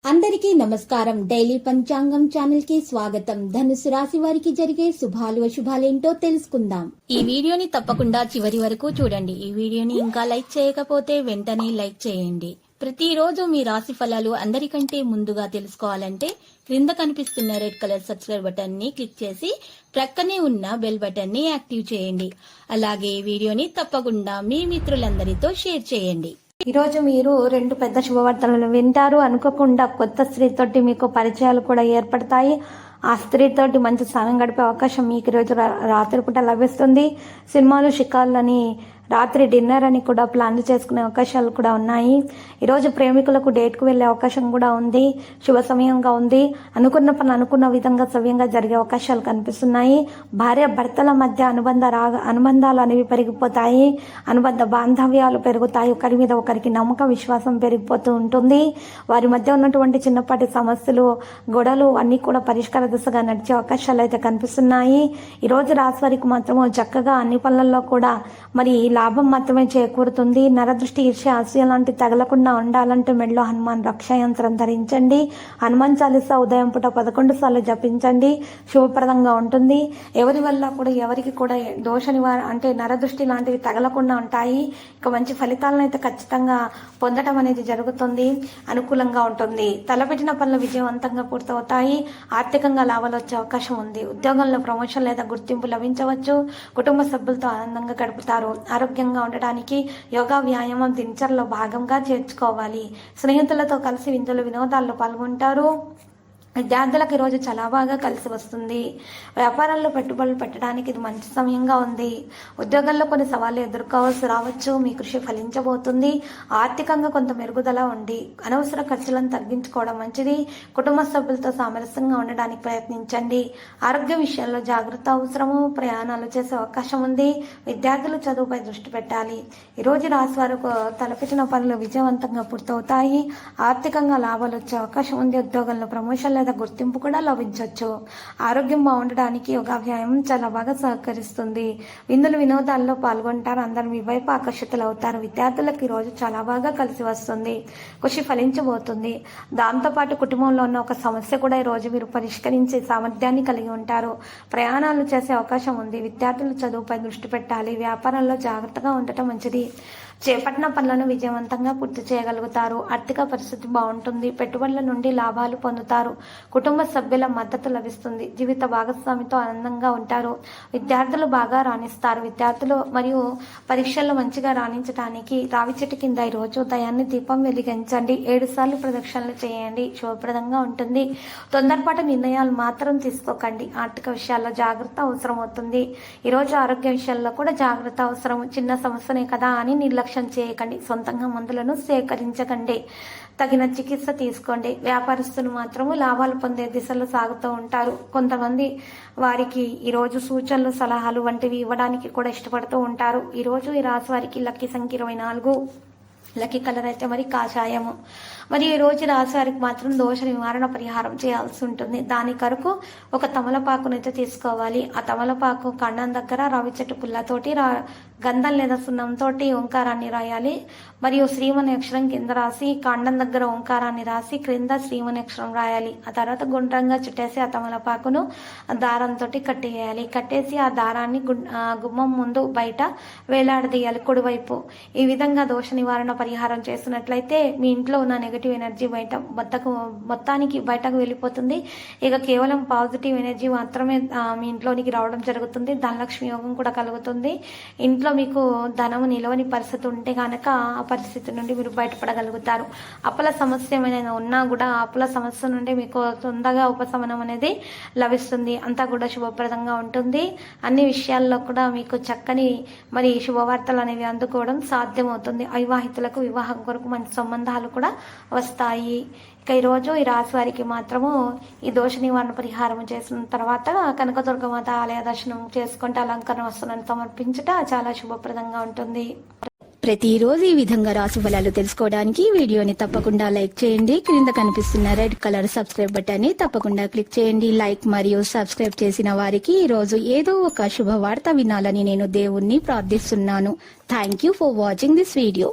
అందరికీ నమస్కారం. డైలీ పంచాంగం ఛానల్ కి స్వాగతం. ధనుసు రాశి వారికి జరిగే శుభాలు అశుభాలేంటో తెలుసుకుందాం. ఈ వీడియోని తప్పకుండా చివరి వరకు చూడండి. ఈ వీడియోని ఇంకా లైక్ చేయకపోతే వెంటనే లైక్ చేయండి. ప్రతిరోజు మీ రాశి ఫలాలు అందరికంటే ముందుగా తెలుసుకోవాలంటే క్రింద కనిపిస్తున్న రెడ్ కలర్ సబ్స్క్రైబ్ బటన్ ని క్లిక్ చేసి ప్రక్కనే ఉన్న బెల్ బటన్ ని యాక్టివ్ చేయండి. అలాగే ఈ వీడియోని తప్పకుండా మీ మిత్రులందరితో షేర్ చేయండి. ఈరోజు మీరు రెండు పెద్ద శుభవార్తలను వింటారు. అనుకోకుండా కొత్త స్త్రీతోటి మీకు పరిచయాలు కూడా ఏర్పడతాయి. ఆ స్త్రీతోటి మంచి స్నానం గడిపే అవకాశం మీకు ఈరోజు రాత్రి పూట లభిస్తుంది. సినిమాలు షికార్లని రాత్రి డిన్నర్ అని కూడా ప్లాన్ చేసుకునే అవకాశాలు కూడా ఉన్నాయి. ఈరోజు ప్రేమికులకు డేట్కు వెళ్లే అవకాశం కూడా ఉంది. శుభ సమయంగా ఉంది. అనుకున్న పని అనుకున్న విధంగా సవ్యంగా జరిగే అవకాశాలు కనిపిస్తున్నాయి. భార్య భర్తల మధ్య అనుబంధాలు అనేవి పెరిగిపోతాయి. అనుబంధ బాంధవ్యాలు పెరుగుతాయి. ఒకరి మీద ఒకరికి నమ్మకం విశ్వాసం పెరిగిపోతూ ఉంటుంది. వారి మధ్య ఉన్నటువంటి చిన్నపాటి సమస్యలు గొడవలు అన్నీ కూడా పరిష్కార దిశగా నడిచే అవకాశాలు అయితే కనిపిస్తున్నాయి. ఈరోజు రాశి వారికి మాత్రము చక్కగా అన్ని పనులలో కూడా మరి లాభం మాత్రమే చేకూరుతుంది. నరదృష్టి ఈర్ష్య ఆశయ లాంటి తగలకుండా ఉండాలంటే మెడలో హనుమాన్ రక్షాయంత్రం ధరించండి. హనుమాన్ చాలీసా ఉదయం పూట 11 సార్లు జపించండి. శుభప్రదంగా ఉంటుంది. ఎవరి వల్ల కూడా ఎవరికి కూడా దోష అంటే నరదృష్టి లాంటివి తగలకుండా ఉంటాయి. ఇక మంచి ఫలితాలను అయితే ఖచ్చితంగా పొందడం అనేది జరుగుతుంది. అనుకూలంగా ఉంటుంది. తలపెట్టిన పనులు విజయవంతంగా పూర్తవుతాయి. ఆర్థికంగా లాభాలు వచ్చే అవకాశం ఉంది. ఉద్యోగంలో ప్రమోషన్ లేదా గుర్తింపు లభించవచ్చు. కుటుంబ సభ్యులతో ఆనందంగా గడుపుతారు. ఆరోగ్యంగా ఉండడానికి యోగా వ్యాయామం దినచర్యలో భాగంగా చేర్చుకోవాలి. స్నేహితులతో కలిసి విందులు వినోదాల్లో పాల్గొంటారు. విద్యార్థులకు ఈరోజు చాలా బాగా కలిసి వస్తుంది. వ్యాపారాల్లో పెట్టుబడులు పెట్టడానికి ఇది మంచి సమయంగా ఉంది. ఉద్యోగాల్లో కొన్ని సవాళ్లు ఎదుర్కోవాల్సి రావచ్చు. మీ కృషి ఫలించబోతుంది. ఆర్థికంగా కొంత మెరుగుదల ఉంది. అనవసర ఖర్చులను తగ్గించుకోవడం మంచిది. కుటుంబ సభ్యులతో సామరస్యంగా ఉండడానికి ప్రయత్నించండి. ఆరోగ్య విషయాల్లో జాగ్రత్త అవసరము. ప్రయాణాలు చేసే అవకాశం ఉంది. విద్యార్థులు చదువుపై దృష్టి పెట్టాలి. ఈరోజు రాశి వారు తలపెట్టిన పనులు విజయవంతంగా పూర్తవుతాయి. ఆర్థికంగా లాభాలు వచ్చే అవకాశం ఉంది. ఉద్యోగంలో ప్రమోషన్ గుర్తింపు కూడా లభించవచ్చు. ఆరోగ్యం బాగుండడానికి యోగా వ్యాయామం చాలా బాగా సహకరిస్తుంది. విందులు వినోదాల్లో పాల్గొంటారు. అందరూ మీ వైపు ఆకర్షితులు అవుతారు. విద్యార్థులకు ఈ రోజు చాలా బాగా కలిసి వస్తుంది. కృషి ఫలించబోతుంది. దాంతోపాటు కుటుంబంలో ఉన్న ఒక సమస్య కూడా ఈ రోజు మీరు పరిష్కరించే సామర్థ్యాన్ని కలిగి ఉంటారు. ప్రయాణాలు చేసే అవకాశం ఉంది. విద్యార్థులు చదువుపై దృష్టి పెట్టాలి. వ్యాపారంలో జాగ్రత్తగా ఉండటం మంచిది. చేపట్టిన పనులను విజయవంతంగా పూర్తి చేయగలుగుతారు. ఆర్థిక పరిస్థితి బాగుంటుంది. పెట్టుబడుల నుండి లాభాలు పొందుతారు. కుటుంబ సభ్యుల మద్దతు లభిస్తుంది. జీవిత భాగస్వామితో ఆనందంగా ఉంటారు. విద్యార్థులు బాగా రాణిస్తారు. విద్యార్థులు మరియు పరీక్షల్లో మంచిగా రాణించడానికి రావి చెట్టు కింద ఈరోజు ఉదయాన్నే దీపం వెలిగించండి. 7 సార్లు ప్రదక్షిణలు చేయండి. శుభప్రదంగా ఉంటుంది. తొందరపాటు నిర్ణయాలు మాత్రం తీసుకోకండి. ఆర్థిక విషయాల్లో జాగ్రత్త అవసరం అవుతుంది. ఈరోజు ఆరోగ్య విషయాల్లో కూడా జాగ్రత్త అవసరం. చిన్న సమస్యనే కదా అని నిర్లక్ష్యం చేయకండి. సొంతంగా మందులను సేకరించకండి. తగిన చికిత్స తీసుకోండి. వ్యాపారస్తులు మాత్రము లాభాలు పొందే దిశలో సాగుతూ ఉంటారు. కొంతమంది వారికి ఈరోజు సూచనలు సలహాలు వంటివి ఇవ్వడానికి కూడా ఇష్టపడుతూ ఉంటారు. ఈరోజు ఈ రాశి వారికి లక్కీ సంఖ్య 24. లక్కీ కలర్ అయితే మరి కాషాయము. మరి ఈ రోజు రాశి వారికి మాత్రం దోష నివారణ పరిహారం చేయాల్సి ఉంటుంది. దాని కొరకు ఒక తమలపాకునైతే తీసుకోవాలి. ఆ తమలపాకు కాండం దగ్గర రావి చెట్టు పుల్లతోటి గంధం లేదా సున్నంతో ఓంకారాన్ని రాయాలి. మరియు శ్రీమని అక్షరం కింద రాసి కాండం దగ్గర ఓంకారాన్ని రాసి క్రింద శ్రీమని అక్షరం రాయాలి. ఆ తర్వాత గుండ్రంగా చుట్టేసి ఆ తమలపాకును దారంతో కట్టేయాలి. కట్టేసి ఆ దారాన్ని గుమ్మం ముందు బయట వేలాడదీయాలి కుడివైపు. ఈ విధంగా దోష నివారణ పరిహారం చేసినట్లయితే మీ ఇంట్లో ఉన్న నెగటివ్ ఎనర్జీ మొత్తానికి బయటకు వెళ్ళిపోతుంది. ఇక కేవలం పాజిటివ్ ఎనర్జీ మాత్రమే మీ ఇంట్లోనికి రావడం జరుగుతుంది. ధనలక్ష్మి యోగం కూడా కలుగుతుంది. ఇంట్లో మీకు ధనము నిలవని పరిస్థితి ఉంటే కనుక ఆ పరిస్థితి నుండి మీరు బయటపడగలుగుతారు. అప్పుల సమస్య ఏమైనా ఉన్నా కూడా అప్పుల సమస్య నుండి మీకు తొందరగా ఉపశమనం అనేది లభిస్తుంది. అంతా కూడా శుభప్రదంగా ఉంటుంది. అన్ని విషయాల్లో కూడా మీకు చక్కని మరి శుభవార్తలు అనేవి అందుకోవడం సాధ్యమవుతుంది. అవివాహితులకు వివాహం కొరకు మంచి సంబంధాలు కూడా వస్తాయి. ఇక ఈరోజు ఈ రాశి వారికి మాత్రము ఈ దోష నివారణ పరిహారం చేసిన తర్వాత కనకదుర్గమాత ఆలయ దర్శనం చేసుకుంటే అలంకరణ వస్తువులను సమర్పించుట చాలా శుభప్రదంగా ఉంటుంది. ప్రతిరోజు ఈ విధంగా రాశి ఫలాలు తెలుసుకోవడానికి వీడియోని తప్పకుండా లైక్ చేయండి. క్రింద కనిపిస్తున్న రెడ్ కలర్ సబ్స్క్రైబ్ బటన్ ని తప్పకుండా క్లిక్ చేయండి. లైక్ మరియు సబ్స్క్రైబ్ చేసిన వారికి ఈ రోజు ఏదో ఒక శుభవార్త వినాలని నేను దేవుణ్ణి ప్రార్థిస్తున్నాను. Thank you for watching this video.